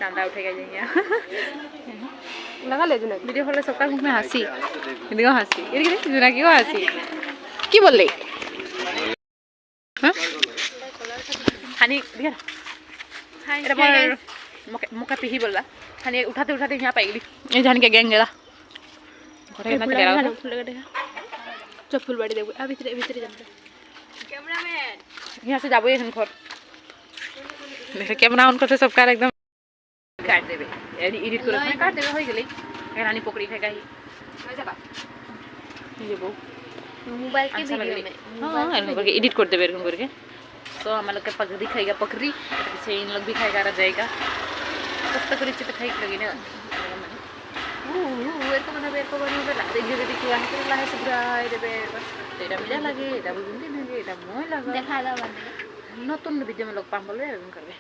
कांदा उठेगा जाइए लगा ले जुना वीडियो खोले सबका मुंह में हंसी देखो हंसी ये जुना की हंसी की बोल रही हां हानी दिया हाय मुका पिही बोला हानी उठाते उठाते यहां पाई गई ये जान के गैंग गेला घरे ना चला फुल गडे चल फुल बाड़ी देखो आ भीतर भीतर जा कैमरामैन यहां से जाबो एखन घर देख कैमरा ऑन करते सब कार एकदम काट देबे एडिट कर मैं काट देबे होई गेलै रानी पकड़ी फेंका ही हो जाबा ये बो मोबाइल के वीडियो में हां ऐसे करके एडिट कर देबे एरकम करके तो हम लोग के पकड़ी खाएगा पकड़ी से इन लोग भी खाएगा रह जाएगा कष्ट करी चित खाई लगी ना এরকম না বের করব না দেখবে যদি কি আসে তাহলে লাহে সুরাই দেবে এটা মজা লাগে এটা বুঝুন দিন এটা মই লাগা দেখা দাও নতুন ভিডিও में लोग पाम बोले एरकम करबे